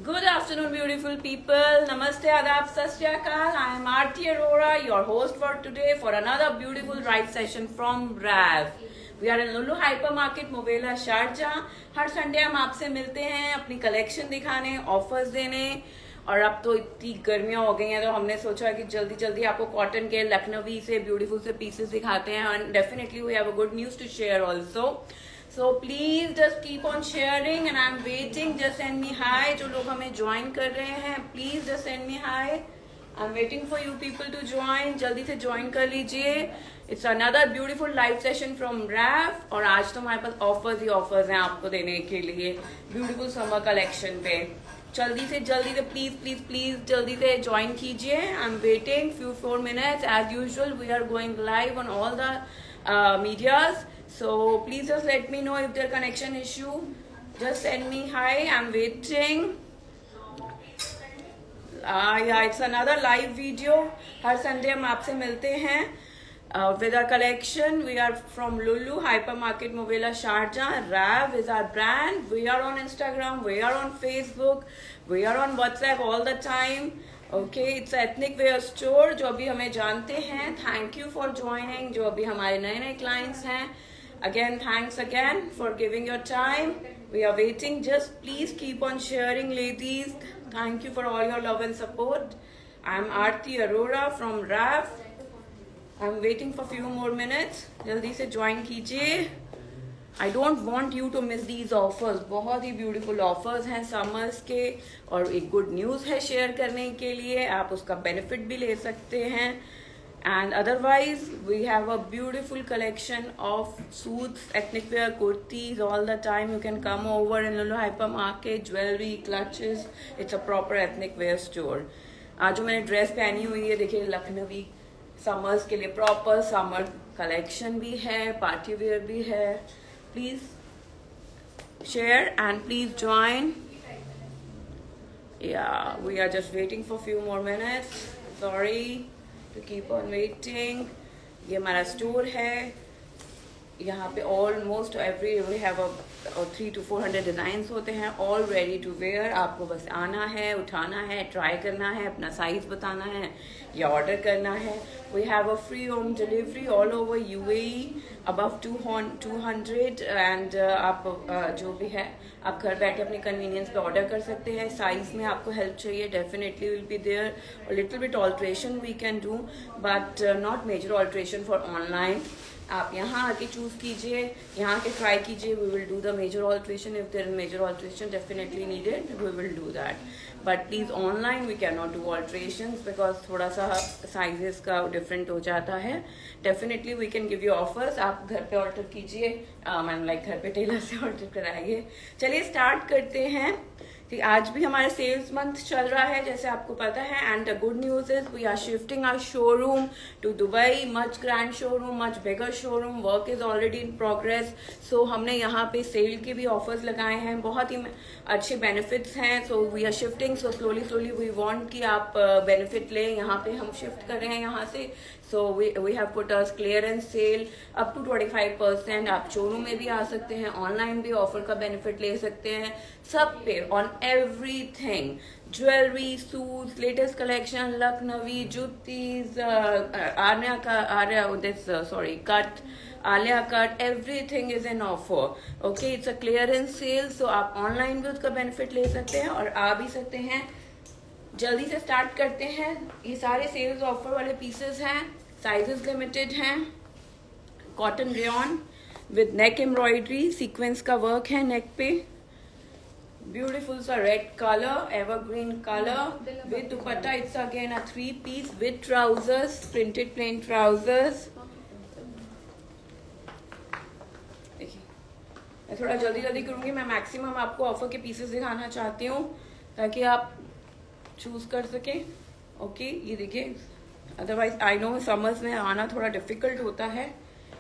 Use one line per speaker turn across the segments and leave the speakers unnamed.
Good afternoon, beautiful people. Namaste, adab, sat sri akal. I am Aarti Arora, your host for today for another beautiful ride session from RAV. We are in Lulu Hypermarket, Mubela, Sharjah. Her Sunday हम आपसे मिलते हैं अपनी collection दिखाने, offers देने। और अब तो इतनी गर्मियां हो गई हैं तो हमने सोचा कि जल्दी जल्दी आपको कॉटन के लखनवी से ब्यूटीफुल से पीसेस दिखाते हैं। And definitely we have a good news to share also. So please just keep on sharing and I'm waiting. Just send me hi. जो लोग हमें join कर रहे हैं, please just send me hi. I'm waiting for you people to join. जल्दी से join कर लीजिए. It's another beautiful live session from RAV. और आज तो हमारे पास offers ही offers हैं आपको देने के लिए beautiful summer collection पे। जल्दी से please जल्दी से join कीजिए. I'm waiting few 4 minutes. As usual, we are going live on all the medias. So please just let me know if there connection issue. Just send me hi. I'm waiting. Yeah, it's another live video. Her Sunday हम आपसे मिलते हैं with our collection. We are from Lulu Hypermarket, Mubela, Sharjah. RAV is our brand. We are on Instagram. We are on Facebook. We are on WhatsApp all the time. Okay, it's an ethnic wear store. जो अभी हमें जानते हैं, thank you for joining. जो अभी हमारे नए clients हैं, again thanks again for giving your time. We are waiting. Just please keep on sharing, ladies. Thank you for all your love and support. I'm Aarti Arora from RAV. I'm waiting for few more minutes. जल्दी से join कीजिए. I don't want you to miss these offers. बहुत ही beautiful offers हैं summers के और एक good news है share करने के लिए. आप उसका benefit भी ले सकते हैं. And otherwise, we have a beautiful collection of suits, ethnic wear, kurtis all the time. You can come over in Lulu Hypermarket, jewelry, clutches. It's a proper ethnic wear store. आज जो मैंने dress पहनी हुई है देखिए Lucknowi summers के लिए proper summer collection भी है, पार्टी वेयर भी है. Please share and please join. Yeah, we are just waiting for few more minutes. Sorry to keep on waiting. ये हमारा स्टोर है. यहाँ पे almost every we have 300 to 400 designs होते हैं, ऑल रेडी टू वेयर. आपको बस आना है, उठाना है, ट्राई करना है, अपना साइज बताना है या ऑर्डर करना है. We have a free home delivery all over UAE above 200 and आप जो भी है आप घर बैठे अपने कन्वीनियंस पे ऑर्डर कर सकते हैं. साइज में आपको हेल्प चाहिए, definitely will be there. Little bit alteration we can do but not major alteration for online. आप यहाँ आके चूज कीजिए, यहाँ के ट्राई कीजिए. We will do the major alteration. If there is major alteration definitely needed, we will do that. But please online we can not do alteration because थोड़ा सा sizes का डिफरेंट हो जाता है. Definitely we can give you offers. आप घर पे order कीजिए, मैम लाइक घर पे टेलर से ऑर्डर कराइए. चलिए स्टार्ट करते हैं. आज भी हमारे सेल्स मंथ चल रहा है जैसे आपको पता है. And the good news is we are shifting our showroom to Dubai. Much grand showroom, much bigger showroom. Work is already in progress. So हमने यहाँ पे सेल के भी ऑफर्स लगाए हैं, बहुत ही अच्छे बेनिफिट्स हैं. So we are shifting. So slowly we want कि आप बेनिफिट लें. यहाँ पे हम शिफ्ट कर रहे हैं यहाँ से. So we have put us clearance sale up to 25%. आप शोरूम में भी आ सकते हैं, ऑनलाइन भी ऑफर का बेनिफिट ले सकते हैं. सब पे on everything, jewellery, suits, latest collection, Lucknowi, juttis, cut, Alia cut, everything is in offer. Okay, it's a clearance sale. So आप ऑनलाइन भी उसका बेनिफिट ले सकते हैं और आ भी सकते हैं. जल्दी से स्टार्ट करते हैं. ये सारे सेल्स ऑफर वाले पीसेस हैं. साइजेस लिमिटेड हैं. Cotton rayon with neck embroidery, sequence का वर्क है नेक पे. ब्यूटीफुल सा red colour, evergreen colour with dupatta. It's again a 3-piece with trousers, printed plain trousers. देखिए मैं थोड़ा जल्दी करूंगी. मैं मैक्सिमम आपको ऑफर के पीसेस दिखाना चाहती हूँ ताकि आप चूज कर सके. ओके, ये देखिए. अदरवाइज आई नो समर्स में आना थोड़ा डिफिकल्ट होता है.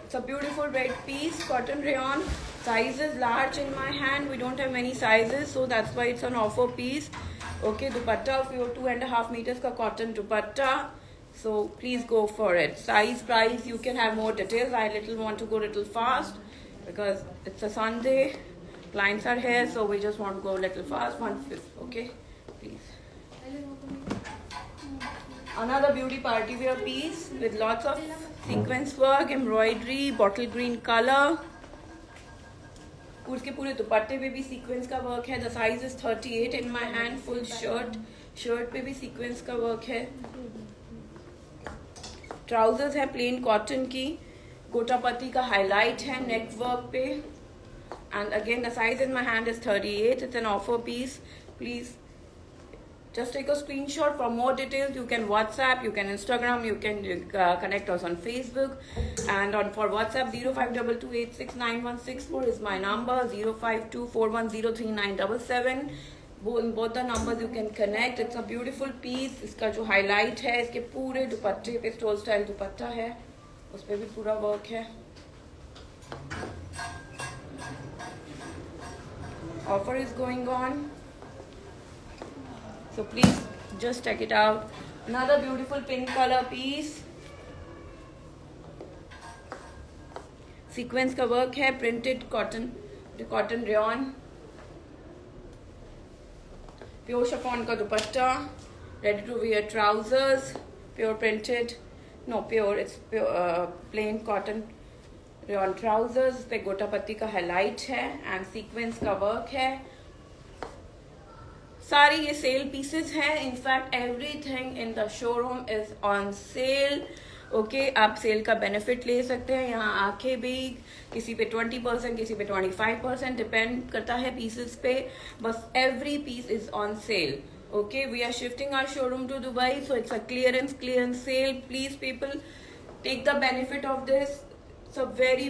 It's a beautiful red piece, cotton rayon. Size is large in my hand. We don't have many sizes, so that's why it's an offer piece. Okay, dupatta of your 2.5 meters का cotton dupatta. So please go for it. Size, price, you can have more details. I want to go little fast because it's a Sunday. Clients are here, so we just want to go a little fast. 1/5. Okay. please. Another beauty party wear piece with lots of sequence work, embroidery, bottle green color. उसके पूरे दुपट्टे पे भी sequence का work है. The size is 38 in my hand. Full shirt पे भी sequence का वर्क है. ट्राउजर्स है प्लेन कॉटन की. गोटापत्ती का हाईलाइट है नेक वर्क पे. And again the size in my hand is 38. It's an offer piece. Please just take a screenshot. For more details, you can WhatsApp, you can Instagram, you can connect us on Facebook. And for WhatsApp, 0522869164 is my number. 0524103977. In both the numbers you can connect. It's a beautiful piece. इसका जो highlight है, इसके पूरे दुपट्टे पे stall style dupatta है, उस पे भी पूरा वर्क है. Offer is going on. So please just check it out. Another beautiful pink color piece. Sequence का work है. Printed cotton rayon. Pure chiffon का दुपट्टा. Ready to wear trousers. Pure printed. No, pure. It's pure, plain cotton rayon trousers. पे गोटापत्ती का highlight है and sequence का work है. सारी ये सेल पीसेस हैं. In fact everything in the showroom is on sale. Okay, आप सेल का बेनिफिट ले सकते हैं. यहाँ आके भी किसी पे 20%, किसी पे 25%, डिपेंड करता है पीसेस पे. बस every piece is on sale. Okay, we are shifting our showroom to Dubai, so it's a clearance sale. Please people take the benefit of this. It's a very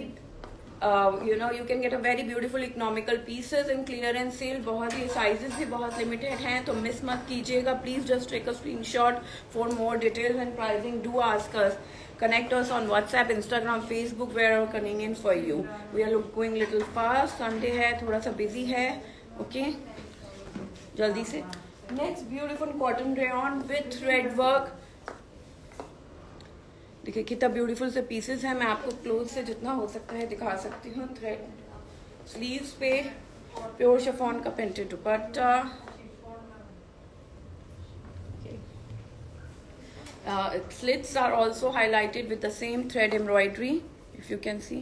you can get a very beautiful economical pieces in clearance sale. बहुत ही sizes भी बहुत limited हैं, तो miss मत कीजिएगा. Please just take a screenshot. For more details and pricing, do ask us. Connect us on WhatsApp, Instagram, Facebook, wherever convenient for you. We are going little fast. Sunday है, थोड़ा सा busy है. Okay, जल्दी से. Next beautiful cotton rayon with thread work. देखिए कितना beautiful से pieces हैं. मैं आपको क्लोज से जितना हो सकता है दिखा सकती हूँ. थ्रेड स्लीव्स पे प्योर शिफॉन का printed dupatta. Slits are also highlighted with the same thread embroidery, if you can see.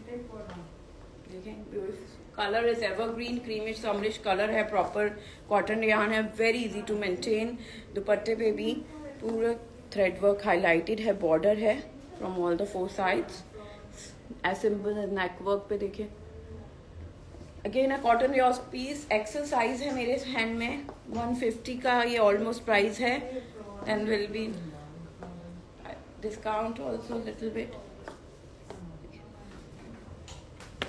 Beautiful. Color is evergreen, creamish, summerish color है. Proper cotton yarn है. Very easy to maintain. दुपट्टे पे भी पूरा thread work highlighted है. Border है from all the 4 sides. As simple as neck work पे देखिए. Again a cotton rayon piece. XL size है मेरे hand में. 150 का ये almost price है. And will be discount also little bit.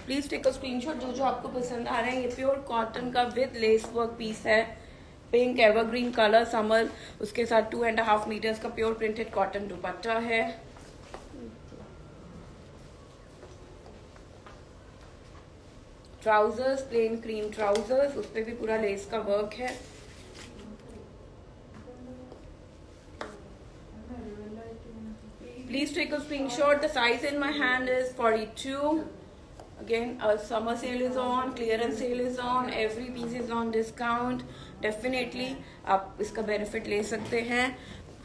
Please take a screenshot. जो आपको पसंद आ रहे हैं. ये प्योर कॉटन का विद लेस वर्क पीस है. Pink evergreen colour summer. उसके साथ 2.5 मीटर्स का प्योर प्रिंटेड कॉटन दुपट्टा है. Trousers plain cream trousers. उस पे भी पूरा लेस का वर्क है. Please take a screenshot. The size in my hand is 42. Again, summer sale is on, clearance sale is on, every piece is on discount. Definitely आप इसका benefit ले सकते हैं.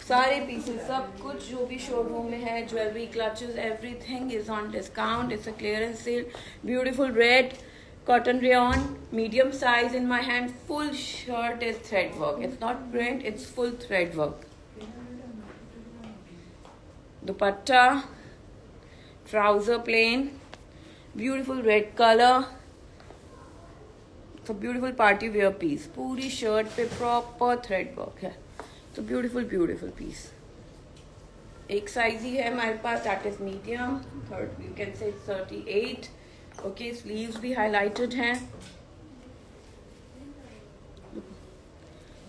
सारे pieces, सब कुछ जो भी showroom में है, jewelry, clutches, everything is on discount. It's a clearance sale. Beautiful red cotton rayon, medium size in my hand. Full shirt is thread work. It's not print, it's full thread work. Dupatta, trouser plain. Beautiful red color. It's a beautiful party wear piece. पूरी shirt पे proper thread work है. It's a beautiful piece. एक size ही है हमारे पास, that is medium. Third you can say 38. Okay, sleeves भी highlighted हैं.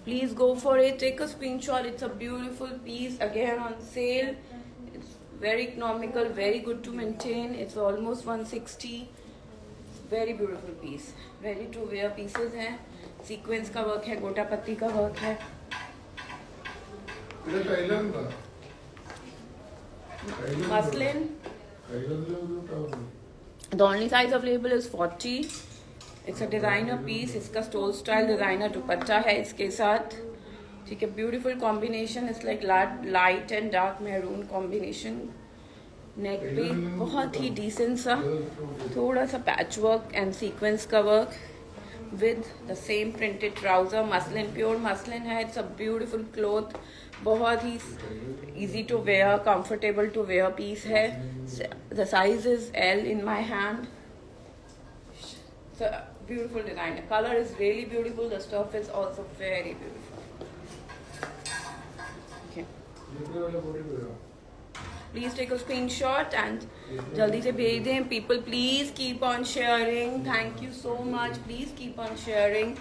Please go for it. Take a screenshot. It's a beautiful piece. Again on sale. Very economical, very good to maintain. It's almost 160. Very beautiful piece. Ready to wear pieces हैं. Sequence का work है, गोटापत्ती का work है. Muslin. The only size available is 40. It's a designer piece, इसका stole style designer dupatta है इसके साथ, ठीक है। Beautiful combination, it's like light and dark maroon combination. Neck पे बहुत ही डिसेंट सा थोड़ा सा पैच वर्क एंड सीक्वेंस का work with the same printed trouser. Muslin, pure muslin है, इट्स अ ब्यूटीफुल क्लॉथ, बहुत ही easy to wear, comfortable to wear piece है। The size is L in my hand. It's a beautiful design. The color is really beautiful. The stuff is also very beautiful. Okay. Please take a screenshot and jaldi se bhej dein. People, please keep on sharing. Thank you so much. Please keep on sharing.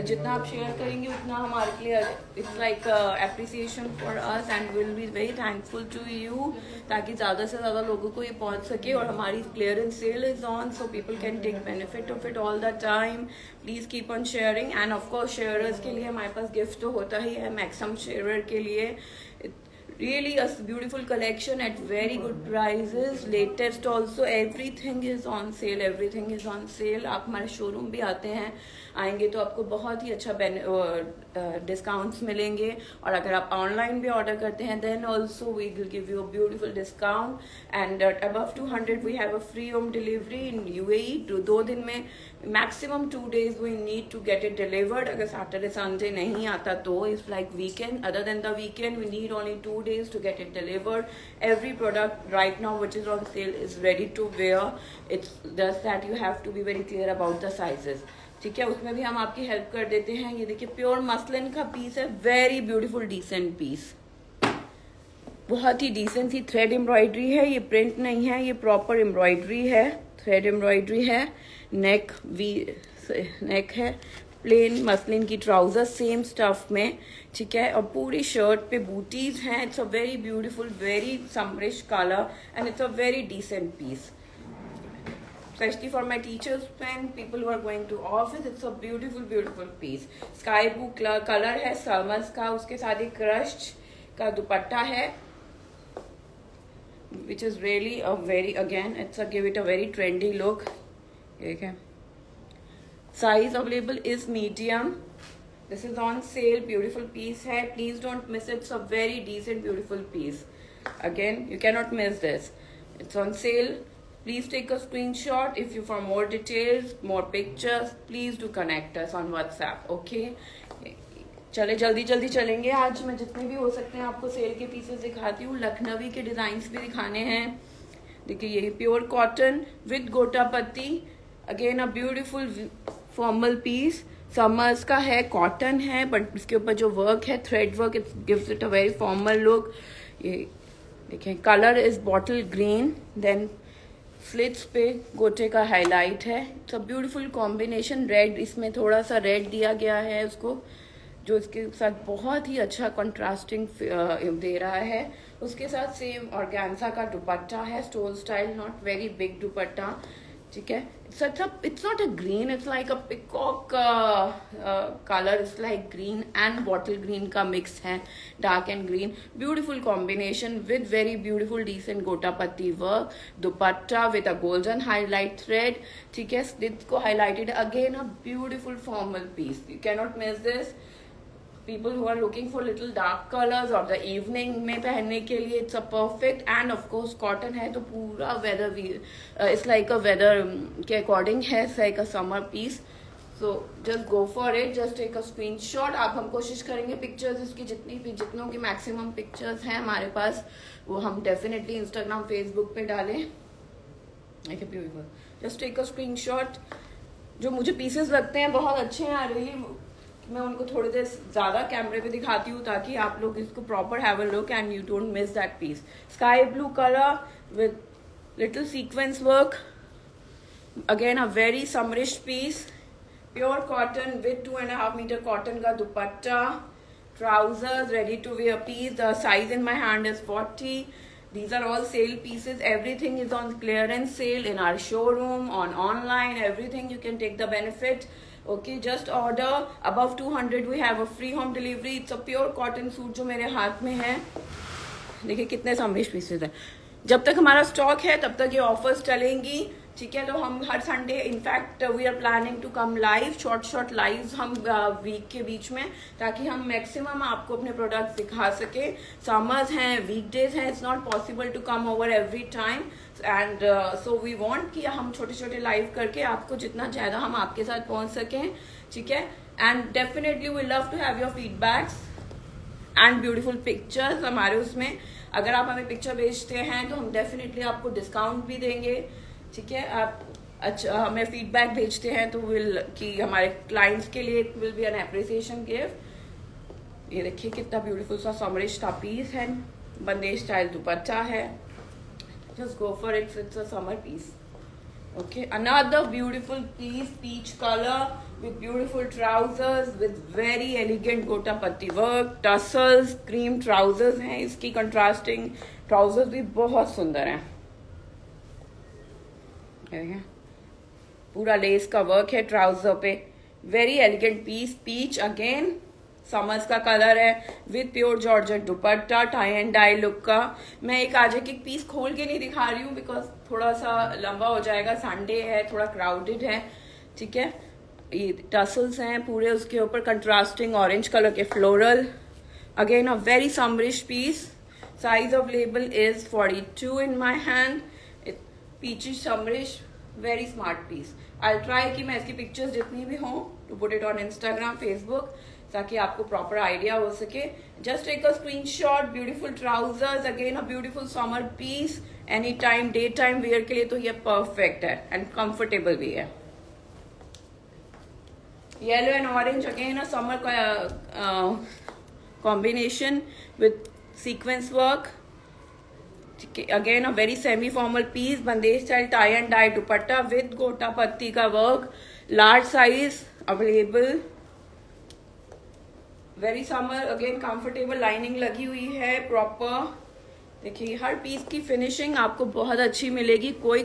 जितना आप share करेंगे उतना हमारे लिए it's like appreciation for us and will be very thankful to you, ताकि ज़्यादा से ज़्यादा लोगों को ये पहुंच सके। और हमारी clearance sale is on, so people can take benefit of it all the time. Please keep on sharing and of course sharers के लिए हमारे पास गिफ्ट तो होता ही है। मैक्सिमम शेयरर के लिए really a beautiful collection at very good prices, latest also, everything is on sale, everything is on sale। आप हमारे शोरूम भी आएंगे तो आपको बहुत ही अच्छा डिस्काउंट्स मिलेंगे। और अगर आप ऑनलाइन भी ऑर्डर करते हैं then also we will give you a beautiful discount and above 200 we have a free home delivery in UAE। 2 दिन में maximum 2 days we need to get it delivered. अगर सैटरडे संडे नहीं आता तो it's like weekend, other than the weekend we need only 2 days to get it delivered। Every product right now which is on sale is ready to wear। It's just that you have to be very clear about the sizes, ठीक है। उसमें भी हम आपकी help कर देते हैं। ये देखिए प्योर मसलिन का पीस है, वेरी ब्यूटीफुल डिसेंट पीस, बहुत ही डिसेंट सी थ्रेड एम्ब्रॉयडरी है। ये प्रिंट नहीं है, ये प्रॉपर एम्ब्रॉयडरी है, थ्रेड एम्ब्रॉयडरी है। नेक है, प्लेन मसलिन की ट्राउजर सेम स्टफ में, ठीक है। और पूरी शर्ट पे बूटीज हैं। It's a very beautiful, very summerish colour and it's a very decent piece, especially for my teachers and people who are going to office। It's a beautiful beautiful piece। Sky blue color है summers का, उसके साथ एक crushed का दुपट्टा है which is really a very, again it's a give it a very trendy look। ठीक है, size available is medium। This is on sale, beautiful piece है, please don't miss it। It's a very decent beautiful piece, again you cannot miss this। It's on sale। Please take a screenshot if you for more details, more pictures, please do connect us on WhatsApp, okay। चले जल्दी चलेंगे। आज मैं जितने भी हो सकते हैं आपको सेल के पीसेस दिखाती हूँ। लखनवी के डिजाइन्स भी दिखाने हैं। देखिए ये pure cotton with gota patti, again a beautiful formal piece. Summers का है, कॉटन है, बट इसके ऊपर जो वर्क है thread work, it gives it a very formal look. ये देखिए colour is bottle green, then slits पे गोटे का हाईलाइट है। It's a beautiful combination. Red, इसमें थोड़ा सा रेड दिया गया है उसको, जो इसके साथ बहुत ही अच्छा कंट्रास्टिंग दे रहा है। उसके साथ सेम ऑर्गेन्जा का दुपट्टा है, stole style, not very big dupatta, ठीक है। It's not a green, it's like a peacock color। It's like green and bottle green का mix है, dark and green, beautiful combination with very beautiful decent गोटा पत्ती work। Dupatta with a golden highlight thread, ठीक है। slits को highlighted, again a beautiful formal piece, you cannot miss this। people who are looking for little dark colors और the evening में पहनने के लिए it's a perfect। and of course cotton है तो पूरा weather it's like a weather के according है, it's like a summer piece। so just go for it, just take a screenshot। आप हम कोशिश करेंगे पिक्चर्स इसकी जितनों की मैक्सिमम पिक्चर्स हैं हमारे पास वो हम डेफिनेटली इंस्टाग्राम फेसबुक पे डालें। Beautiful, just take a screenshot. जो मुझे पीसेस लगते हैं बहुत अच्छे हैं, आ रही है मैं उनको थोड़ी देर ज्यादा कैमरे पे दिखाती हूँ ताकि आप लोग इसको proper have a look and you don't miss that piece. Sky blue colour with little sequence work, again a very summerish piece. Pure cotton with 2.5 metre cotton का dupatta, trousers ready to wear piece। The size in my hand is 40। These are all sale pieces, everything is on clearance sale in our showroom, on online, everything you can take the benefit, okay। just order above 200 we have a free home delivery। it's a pure cotton suit जो मेरे हाथ में है, देखिए कितने summerish pieces हैं। जब तक हमारा स्टॉक है तब तक ये ऑफर्स चलेंगी। ठीक है। तो हम हर Sunday in fact we are planning to come live, short live हम वीक के बीच में, ताकि हम मैक्सिमम आपको अपने प्रोडक्ट्स दिखा सके। समर्स हैं, वीकडेज हैं, it's not possible to come over every time and so we want कि हम छोटे छोटे लाइव करके आपको जितना ज़्यादा हम आपके साथ पहुंच सकें, ठीक है। And definitely we love to have your feedbacks and beautiful pictures हमारे उसमें। अगर आप हमें पिक्चर भेजते हैं तो हम डेफिनेटली आपको डिस्काउंट भी देंगे, ठीक है। आप अच्छा हमें फीडबैक भेजते हैं तो विल कि हमारे क्लाइंट्स के लिए will be an appreciation gift. ये देखिए कितना ब्यूटीफुल सा समरिश का पीस है, बंदेज स्टाइल दुपट्टा है, just go for it, it's a summer piece. Okay, another beautiful piece, peach color with beautiful trousers with very elegant gota patti work, tassels, cream trousers हैं इसकी, contrasting trousers भी बहुत सुंदर हैं। पूरा लेस का वर्क है ट्राउजर पे, very elegant piece, peach again summers का कलर है with pure georgette dupatta, tie and dye look का। मैं एक आज एक पीस खोल के नहीं दिखा रही हूँ बिकॉज थोड़ा सा लंबा हो जाएगा, संडे है, थोड़ा क्राउडेड है, ठीक है। ये टसल्स हैं पूरे, उसके ऊपर कंट्रास्टिंग ऑरेंज कलर के floral, again a very summerish piece. Size of label is 42 in my hand, peachy summerish, very smart piece. I try कि मैं इसकी पिक्चर्स जितनी भी हों to put it on Instagram, Facebook, ताकि आपको प्रॉपर आइडिया हो सके। Just take a screenshot. Beautiful trousers, again a beautiful summer piece, any time day time wear के लिए तो ये परफेक्ट है एंड कंफर्टेबल भी है। Yellow and orange, again a summer combination with sequence work, again a very semi formal piece, bandhej style tie and dye dupatta with gota patti का work, large size available, very summer, again comfortable, lining लगी हुई है proper. देखिए हर piece की finishing आपको बहुत अच्छी मिलेगी, कोई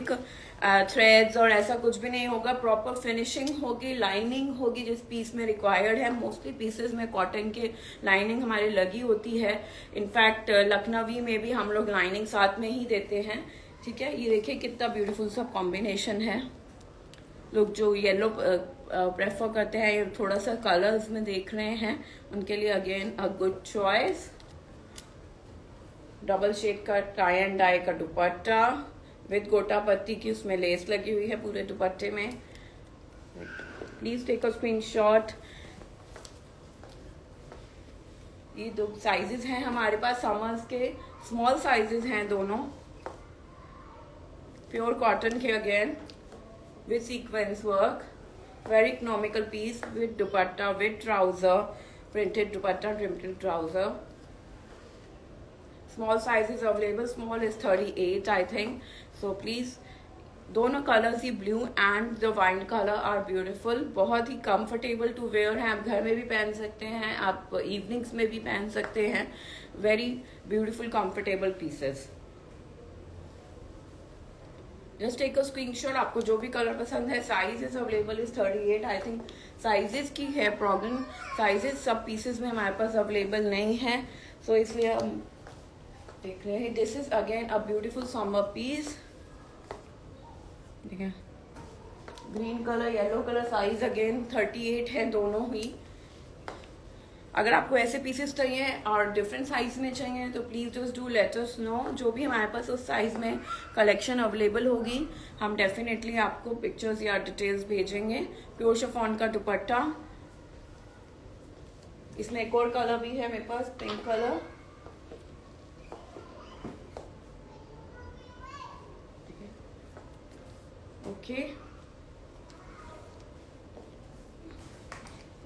थ्रेड्स और ऐसा कुछ भी नहीं होगा, प्रॉपर फिनिशिंग होगी, लाइनिंग होगी जिस पीस में रिक्वायर्ड है। मोस्टली पीसेस में कॉटन के लाइनिंग हमारी लगी होती है, इनफैक्ट लखनवी में भी हम लोग लाइनिंग साथ में ही देते हैं, ठीक है। ये देखिए कितना ब्यूटीफुल सा कॉम्बिनेशन है। लोग जो येलो प्रेफर करते हैं, थोड़ा सा कलर्स में देख रहे हैं, उनके लिए again a good choice. Double shade का टाई एंड डाई का दुपट्टा विद गोटा पत्ती की उसमें लेस लगी हुई है पूरे दुपट्टे में। Please take a screenshot. ये दो साइजेस हैं हमारे पास समर्स के, स्मॉल साइजेस हैं दोनों, प्योर कॉटन के again with sequence work, very economical piece with dupatta, with trouser, printed dupatta, printed trouser. Small size is available, small is 38 I think, so please, दोनों colours ही blue and the wine colour are beautiful, बहुत ही comfortable to where हैं, आप घर में भी पहन सकते हैं, आप इवनिंग्स में भी पहन सकते हैं, very beautiful comfortable pieces. Just take a screenshot, आपको जो भी कलर पसंद है। Size is available is 38 I think, sizes की है प्रॉब्लम, साइजेस सब पीसेस में हमारे पास अवेलेबल नहीं है, सो इसलिए हम देख रहे हैं। This is again a beautiful summer piece, ठीक है, green colour, yellow colour, size again 38 है दोनों ही। अगर आपको ऐसे पीसेस चाहिए और डिफरेंट साइज में चाहिए तो please just do let us know. जो भी हमारे पास उस साइज में कलेक्शन अवेलेबल होगी हम डेफिनेटली आपको पिक्चर्स या डिटेल्स भेजेंगे। प्योर शिफॉन का दुपट्टा, इसमें एक और कलर भी है मेरे पास, पिंक कलर, ओके।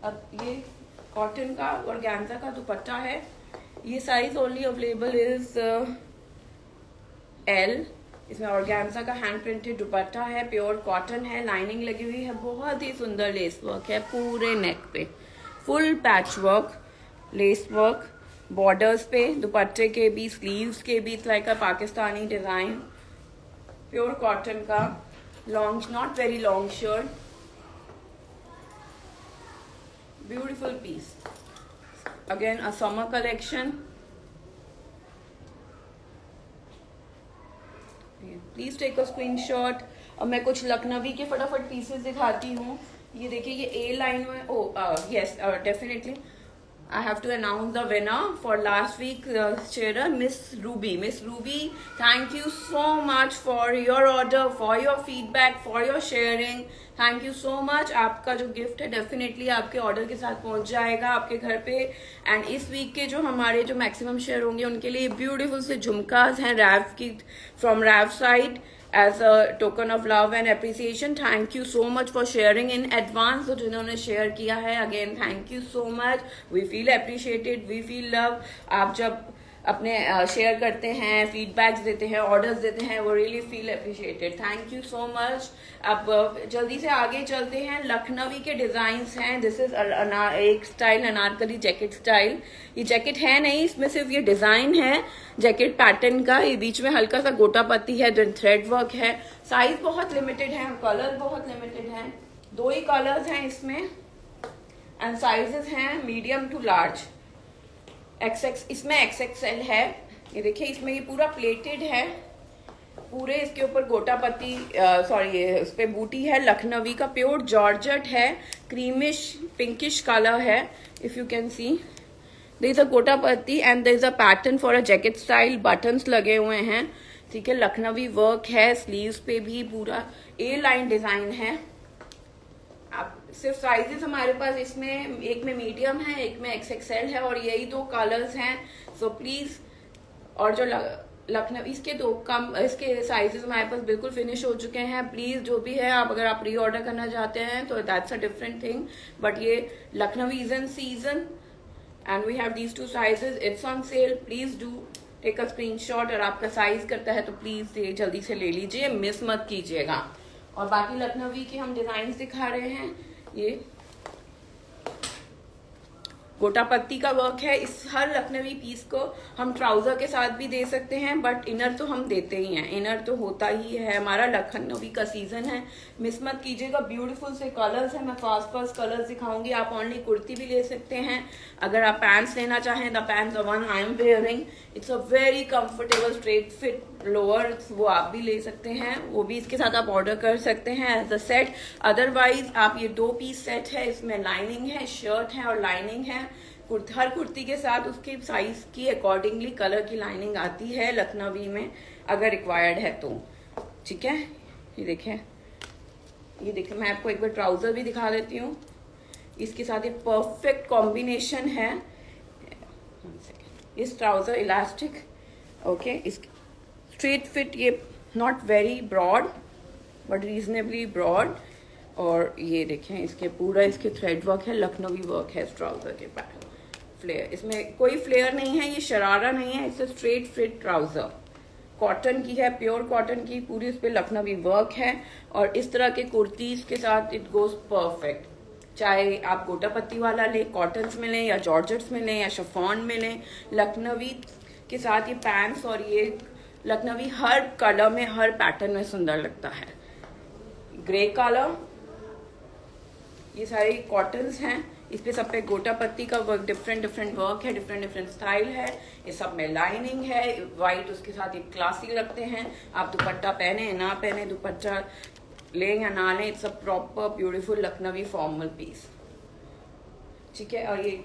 अब ये कॉटन का ऑर्गेन्जा का दुपट्टा है, ये size only available is L. इसमें ऑर्गेन्जा का हैंड प्रिंटेड दुपट्टा है, प्योर कॉटन है, लाइनिंग लगी हुई है, बहुत ही सुंदर लेस वर्क है पूरे नेक पे, full patch work, lace work borders पे, दुपट्टे के भी, स्लीव्स के भी, like a Pakistani design, pure cotton का, long, not very long shirt, beautiful piece, again a summer collection. Please take a screenshot. और मैं कुछ लखनवी के फटाफट पीसेस दिखाती हूँ। ये देखिए, ये ए लाइन में, yes definitely I have to announce the winner for last week sharer, Miss Ruby. Miss Ruby, thank you so much for your order, for your feedback, for your sharing. Thank you so much. आपका जो gift है definitely आपके order के साथ पहुंच जाएगा आपके घर पे। एंड इस वीक के जो हमारे जो मैक्सिमम शेयर होंगे उनके लिए ब्यूटीफुल से झुमकास हैं रैव की, from rev side, as a token of love and appreciation. Thank you so much for sharing in advance. तो जिन्होंने शेयर किया है, again thank you so much. We feel appreciated, we feel love. आप जब अपने share करते हैं, feedbacks देते हैं, ऑर्डर्स देते हैं, वो really feel appreciated. Thank you so much. अब जल्दी से आगे चलते हैं। लखनवी के डिजाइन्स हैं। दिस इज एक स्टाइल अनारकली जैकेट स्टाइल। ये जैकेट है नहीं, इसमें सिर्फ ये डिजाइन है जैकेट पैटर्न का। ये बीच में हल्का सा गोटा पत्ती है, जो थ्रेड वर्क है। साइज बहुत लिमिटेड है, कलर बहुत लिमिटेड है। 2 ही कलर्स हैं इसमें एंड साइजेस हैं मीडियम टू लार्ज। इसमें XXL है। ये देखिए, इसमें ये पूरा प्लेटेड है, पूरे इसके ऊपर गोटा पत्ती, सॉरी इस पे बूटी है। लखनवी का प्योर जॉर्जेट है, क्रीमिश पिंकिश कलर है। If you can see there is a gota patti and there is a pattern for a jacket style. Buttons लगे हुए हैं, ठीक है। लखनवी वर्क है, स्लीव्स पे भी पूरा ए लाइन डिजाइन है। आप सिर्फ साइजेस हमारे पास इसमें एक में मीडियम है, एक में XXL है, और यही 2 कलर्स हैं। सो प्लीज, और जो लखनऊ इसके 2 कम, इसके साइजेस हमारे पास बिल्कुल फिनिश हो चुके हैं। प्लीज जो भी है, आप अगर आप प्री ऑर्डर करना चाहते हैं तो that's a different thing, but ये Lucknowi is in season and we have these 2 sizes. It's on sale. Please do take a screenshot, और आपका साइज करता है तो प्लीज ये जल्दी से ले लीजिए, मिस मत कीजिएगा। और बाकी लखनवी के हम डिजाइन दिखा रहे हैं। ये गोटा पत्ती का वर्क है। इस हर लखनवी पीस को हम ट्राउजर के साथ भी दे सकते हैं, बट इनर तो हम देते ही हैं, इनर तो होता ही है। हमारा लखनवी का सीजन है, मिस मत कीजिएगा। ब्यूटीफुल से कलर्स हैं, मैं फास्ट कलर्स दिखाऊंगी। आप ओनली कुर्ती भी ले सकते हैं। अगर आप पैंट्स लेना चाहें, the pants the one I am wearing, it's a very comfortable straight fit lower, वो आप भी ले सकते हैं, वो भी इसके साथ आप ऑर्डर कर सकते हैं एज अ सेट। अदरवाइज आप ये 2 पीस सेट है, इसमें लाइनिंग है, शर्ट है और लाइनिंग है। हर कुर्ती के साथ उसके साइज की अकॉर्डिंगली कलर की लाइनिंग आती है लखनवी में, अगर रिक्वायर्ड है तो, ठीक है। ये देखें, मैं आपको एक बार ट्राउजर भी दिखा देती हूँ। इसके साथ ये परफेक्ट कॉम्बिनेशन है। इस ट्राउजर इलास्टिक, ओके, इस स्ट्रेट फिट, ये not very broad but reasonably broad. और ये देखें, इसके पूरा इसके थ्रेड वर्क है, लखनवी वर्क है इस ट्राउजर के पास। फ्लेयर, इसमें कोई फ्लेयर नहीं है, ये शरारा नहीं है, it's straight fit trouser. Cotton की है, प्योर कॉटन की, पूरी इस पे लखनवी वर्क है। और इस तरह के कुर्तीज के साथ इट गोज परफेक्ट। चाहे आप गोटा पत्ती वाला लें, कॉटन्स में लें, या जॉर्जेट्स में लें, या शिफॉन में लें, लखनवी के साथ ये पैंट्स और ये लखनवी हर कलर में, हर पैटर्न में सुंदर लगता है। ग्रे कलर, ये सारे कॉटन्स हैं, इस पे सब पे गोटा पत्ती का वर्क, डिफरेंट वर्क है, डिफरेंट स्टाइल है। ये सब में लाइनिंग है, वाइट उसके साथ ये क्लासी लगते हैं। आप दुपट्टा पहने ना पहने, दुपट्टा लें या ना लें, it's a proper beautiful Lucknowi formal piece, ठीक है। और ये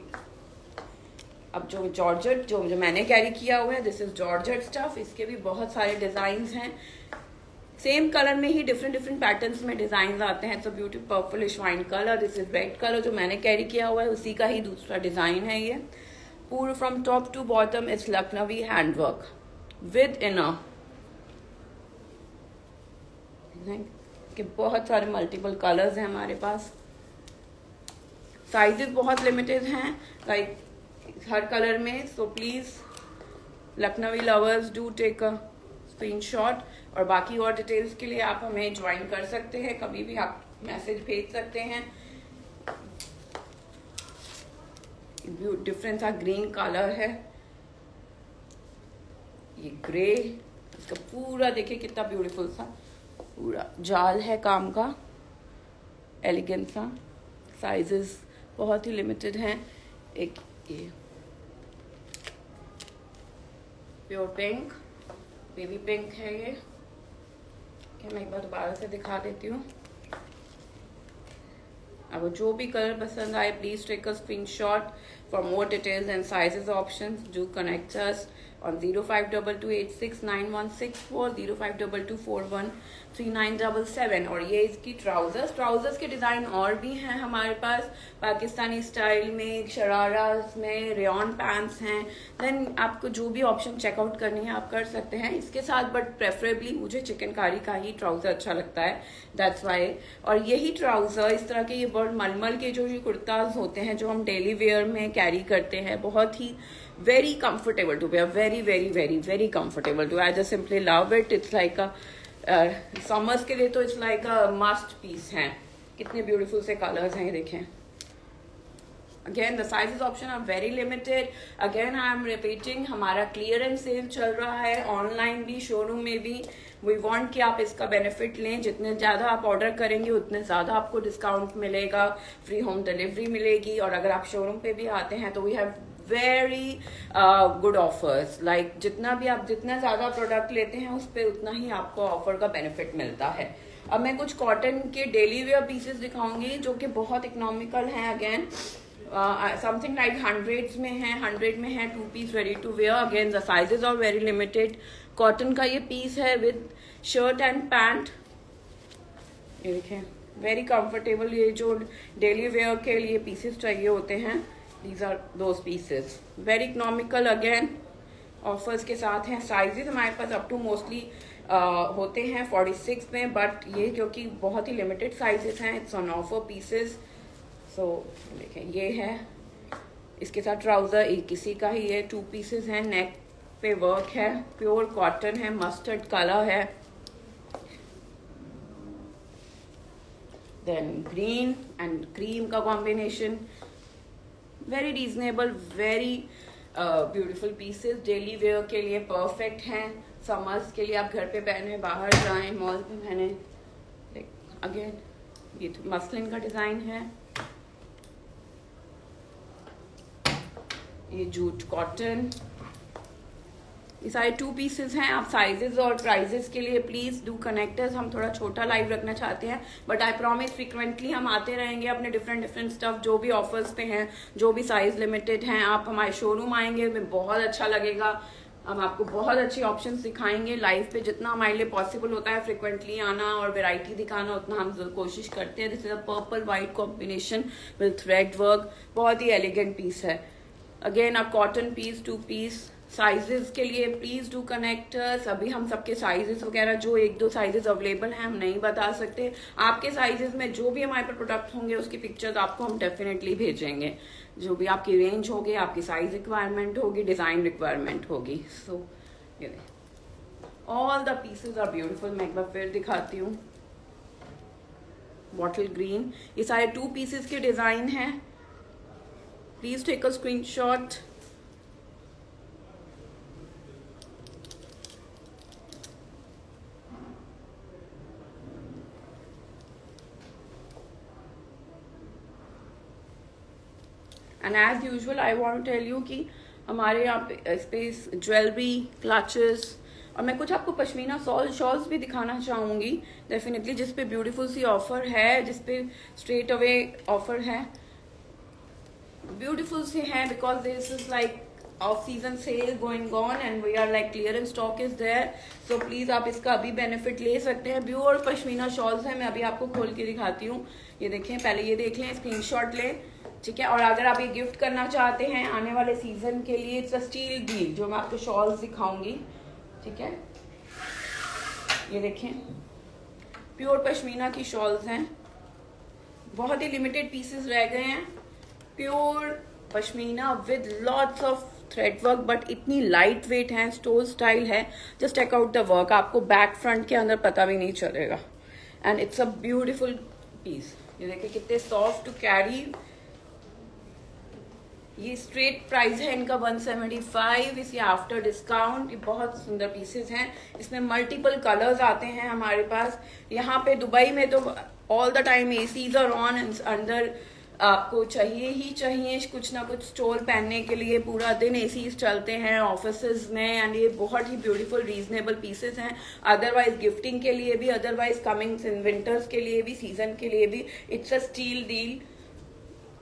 अब जो जॉर्जेट जो मैंने कैरी किया हुआ है, दिस इज जॉर्जेट स्टफ। इसके भी बहुत सारे डिजाइन हैं, सेम कलर में ही डिफरेंट पैटर्न्स में डिजाइन आते हैं। It's a beautiful purplish wine colour, this is red colour जो मैंने कैरी किया हुआ है, उसी का ही दूसरा डिजाइन है। ये पूरा from top to bottom it's Lucknowi handwork with inner के बहुत सारे मल्टीपल कलर्स हैं हमारे पास। साइजेस बहुत लिमिटेड हैं, लाइक हर कलर में। So please Lucknowi lovers do take a screenshot. और बाकी और डिटेल्स के लिए आप हमें ज्वाइन कर सकते हैं, कभी भी आप मैसेज भेज सकते हैं। डिफरेंट सा ग्रीन कलर है, ये ग्रे, इसका पूरा देखिए कितना ब्यूटीफुल सा पूरा जाल है काम का, एलिगेंट सा। साइजेस बहुत ही लिमिटेड हैं। एक ये प्योर पिंक, बेबी पिंक है ये, देखिए मैं एक बार दोबारा से दिखा देती हूँ। अब जो भी कलर पसंद आए please take a screenshot. For more details and sizes options do connect us on 0522869164 0522413977। और ये इसकी ट्राउजर्स के डिजाइन और भी हैं हमारे पास पाकिस्तानी स्टाइल में, शरारास में, रेयन पैंट्स हैं। देन आपको जो भी ऑप्शन चेकआउट करनी है आप कर सकते हैं इसके साथ, बट प्रेफरेबली मुझे चिकनकारी का ही ट्राउजर अच्छा लगता है, दैट्स वाई। और यही ट्राउजर इस तरह के ये बर्ड मलमल के जो ये कुर्ताज होते हैं जो हम डेली वेयर में कैरी करते हैं, बहुत ही very comfortable to wear, very comfortable to wear. I just simply love it. It's like a summers के लिए तो it's like a must piece है। कितने beautiful से colors हैं ये देखें। Again, the sizes option are very limited. Again, I am repeating, हमारा clearance sale चल रहा है, ऑनलाइन भी, शोरूम में भी। We want कि आप इसका बेनिफिट लें, जितने ज़्यादा आप ऑर्डर करेंगे उतने ज़्यादा आपको डिस्काउंट मिलेगा, फ्री होम डिलीवरी मिलेगी। और अगर आप शोरूम पे भी आते हैं तो we have very good offers. Like जितना ज़्यादा प्रोडक्ट लेते हैं उस पर उतना ही आपको ऑफर का बेनिफिट मिलता है। अब मैं कुछ कॉटन के डेली वेयर पीसेस दिखाऊंगी जो कि बहुत इकोनॉमिकल हैं। अगेन समथिंग लाइक 100 में है, 100 में है 2 piece ready to wear. Again the sizes are very limited. Cotton का ये पीस है विद शर्ट एंड पैंट, ये देखें वेरी कंफर्टेबल। ये जो डेली वेयर के लिए पीसेस चाहिए होते हैं, these are those pieces, very economical। again offers के साथ हैं। साइजेस हमारे पास अप टू मोस्टली होते हैं 46 में, बट ये क्योंकि बहुत ही लिमिटेड साइजेस हैं, इट्स ऑन ऑफर पीसेस। सो देखें ये है, इसके साथ ट्राउजर एक किसी का ही है, 2 पीसेस हैं, नेक पे वर्क है, प्योर कॉटन है, मस्टर्ड कलर है, देन ग्रीन एंड क्रीम का combination. Very reasonable, very beautiful pieces, daily wear के लिए परफेक्ट हैं। समर्स के लिए आप घर पे पहने, बाहर जाएं, मॉल पे पहने। अगेन ये तो मसलिन का डिजाइन है, ये जूट कॉटन, ये सारे 2 पीसेस हैं। आप साइजेस और प्राइजेस के लिए प्लीज डू कनेक्ट अस। हम थोड़ा छोटा लाइव रखना चाहते हैं, बट आई प्रॉमिस फ्रीक्वेंटली हम आते रहेंगे अपने डिफरेंट स्टफ जो भी ऑफर्स पे हैं, जो भी साइज लिमिटेड हैं। आप हमारे शोरूम आएंगे, हमें बहुत अच्छा लगेगा। हम आपको बहुत अच्छी ऑप्शंस दिखाएंगे लाइव पे, जितना हमारे लिए पॉसिबल होता है फ्रिक्वेंटली आना और वैरायटी दिखाना उतना हम कोशिश करते हैं। This is a purple white combination with thread work, बहुत ही एलिगेंट पीस है। Again a cotton piece, 2 piece. Sizes के लिए प्लीज डू कनेक्ट अस। अभी हम सबके साइजेस वगैरह जो 1-2 साइजेस अवेलेबल हैं हम नहीं बता सकते। आपके साइजेस में जो भी हमारे पास प्रोडक्ट होंगे उसकी पिक्चर्स आपको हम डेफिनेटली भेजेंगे, जो भी आपकी रेंज होगी, आपकी साइज रिक्वायरमेंट होगी, डिजाइन रिक्वायरमेंट होगी। सो ये all the pieces are beautiful. मैं एक बार फिर दिखाती हूँ। बॉटल ग्रीन, ये सारे 2 पीसेस के डिजाइन हैं। Please take a screenshot. And as usual I want to tell you कि हमारे यहाँ पे स्पेस ज्वेलरी, क्लचेस, और मैं कुछ आपको पश्मीना शॉल्स भी दिखाना चाहूंगी डेफिनेटली, जिसपे ब्यूटीफुल सी ऑफर है, जिसपे स्ट्रेट अवे ऑफर है, ब्यूटीफुल सी है, because this is like off season sale going on and we are like clearance stock is there. So please आप इसका अभी बेनिफिट ले सकते हैं। प्योर पश्मीना शॉल्स है, मैं अभी आपको खोल के दिखाती हूँ। ये देखें, पहले ये देख लें, स्क्रीनशॉट लें, ठीक है। और अगर आप ये गिफ्ट करना चाहते हैं आने वाले सीजन के लिए, इट्स अ स्टील डील, जो मैं आपको शॉल्स दिखाऊंगी, ठीक है। ये देखें, प्योर पश्मीना की शॉल्स हैं, बहुत ही लिमिटेड पीसेस रह गए हैं। Pure pashmina with lots of thread work, but इतनी लाइट वेट है, स्टोल स्टाइल है। Just take out the work, आपको बैक फ्रंट के अंदर पता भी नहीं चलेगा। And it's a beautiful piece. ये देखिए कितने सॉफ्ट टू कैरी। ये स्ट्रेट प्राइस है इनका 175, इसे आफ्टर डिस्काउंट। ये बहुत सुंदर पीसेस हैं, इसमें मल्टीपल कलर्स आते हैं हमारे पास। यहाँ पे दुबई में तो all the time ACs are on and under आपको चाहिए ही चाहिए कुछ ना कुछ स्टोल पहनने के लिए, पूरा दिन एसी चलते हैं ऑफिसेज में, एंड ये बहुत ही ब्यूटीफुल रीजनेबल पीसेस हैं। अदरवाइज गिफ्टिंग के लिए भी, अदरवाइज कमिंग इन विंटर्स के लिए भी, सीजन के लिए भी, इट्स अ स्टील डील।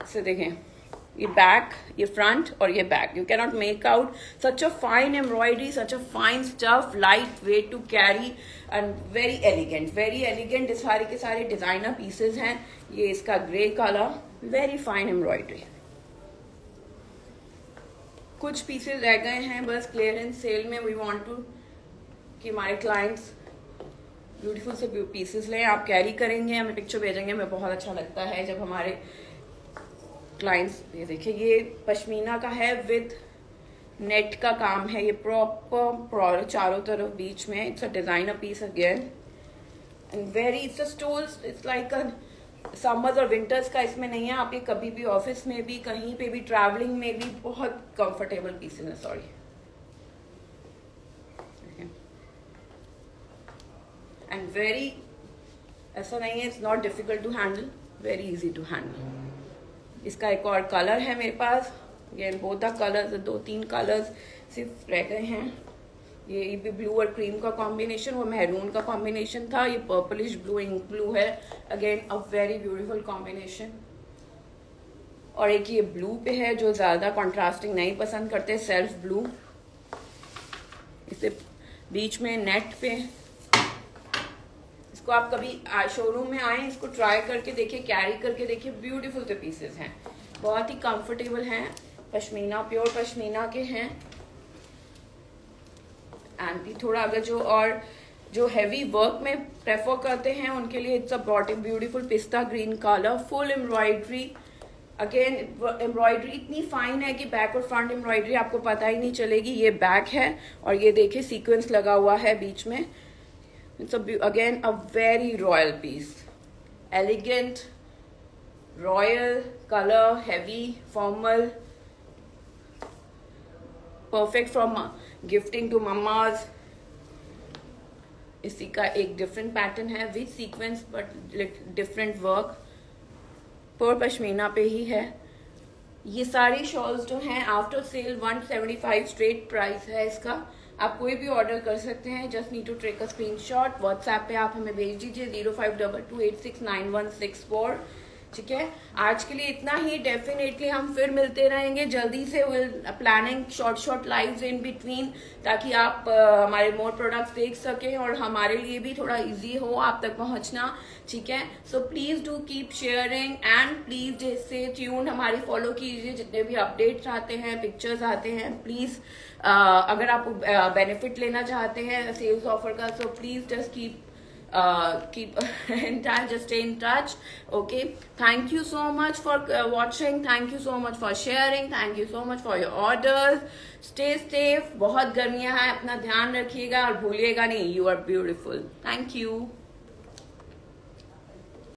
से देखें, ये बैक, ये फ्रंट और ये back, you can not make out such a fine embroidery, such a fine stuff, light weight to carry and very elegant, very elegant. सारे के सारे डिजाइनर पीसेस हैं। ये इसका grey colour, very fine embroidery. कुछ pieces रह गए हैं बस क्लियरेंस सेल में। वी वांट टू कि हमारे क्लाइंट्स ब्यूटीफुल से पीसेस लें, आप कैरी करेंगे, हमें पिक्चर भेजेंगे, हमें बहुत अच्छा लगता है जब हमारे क्लाइंट्स। ये देखिए, ये पश्मीना का है विद नेट का काम है, ये प्रॉपर चारों तरफ बीच में। It's a designer piece again and very, it's a stoles, it's like a summers और विंटर्स का इसमें नहीं है। आप ये कभी भी ऑफिस में भी, कहीं पे भी, ट्रैवलिंग में भी बहुत कंफर्टेबल पीसेस है। सॉरी, एंड वेरी, ऐसा नहीं है, it's not difficult to handle, very easy to handle. इसका एक और कलर है मेरे पास, ये बोथ द कलर्स, 2-3 कलर्स सिर्फ रह गए हैं। ये भी ब्लू और क्रीम का कॉम्बिनेशन, वो मैरून का कॉम्बिनेशन था, ये पर्पलिश ब्लू, इंक ब्लू है, again a very beautiful combination. और एक ये ब्लू पे है, जो ज्यादा कॉन्ट्रास्टिंग नहीं पसंद करते, सेल्फ ब्लू। इसे बीच में नेट पे, इसको आप कभी शोरूम में आए, इसको ट्राई करके देखिए, कैरी करके देखिए, ब्यूटीफुल से पीसेस हैं, बहुत ही कंफर्टेबल हैं, पश्मीना, प्योर पश्मीना के हैं। एंड थोड़ा अगर जो हैवी वर्क में प्रेफर करते हैं उनके लिए इट्स अ ब्यूटीफुल पिस्ता green colour, full embroidery. Again embroidery इतनी फाइन है कि बैक और फ्रंट एम्ब्रॉयडरी आपको पता ही नहीं चलेगी। ये बैक है और ये देखिए सीक्वेंस लगा हुआ है बीच में। It's again a very royal piece, elegant, royal colour, heavy, formal, perfect from gifting to mammas. इसी का एक डिफरेंट पैटर्न है with sequence but different work, पर पश्मीना पे ही है। ये सारी शॉल्स जो हैं आफ्टर सेल 175 स्ट्रेट प्राइस है इसका। आप कोई भी ऑर्डर कर सकते हैं, just need to take a screenshot, WhatsApp पे आप हमें भेज दीजिए 0522869164। ठीक है, आज के लिए इतना ही। डेफिनेटली हम फिर मिलते रहेंगे जल्दी से, will planning short lives in between, ताकि आप हमारे मोर प्रोडक्ट्स देख सकें और हमारे लिए भी थोड़ा इजी हो आप तक पहुंचना। ठीक है, so please do keep sharing and please stay tuned, हमारी फॉलो कीजिए, जितने भी अपडेट्स आते हैं, पिक्चर्स आते हैं, प्लीज अगर आप बेनिफिट लेना चाहते हैं सेल्स ऑफर का, so please just keep in touch, just stay in touch. Okay, thank you so much for watching, thank you so much for sharing, thank you so much for your orders. Stay safe, बहुत गर्मियां हैं, अपना ध्यान रखिएगा और भूलिएगा नहीं, you are beautiful. Thank you.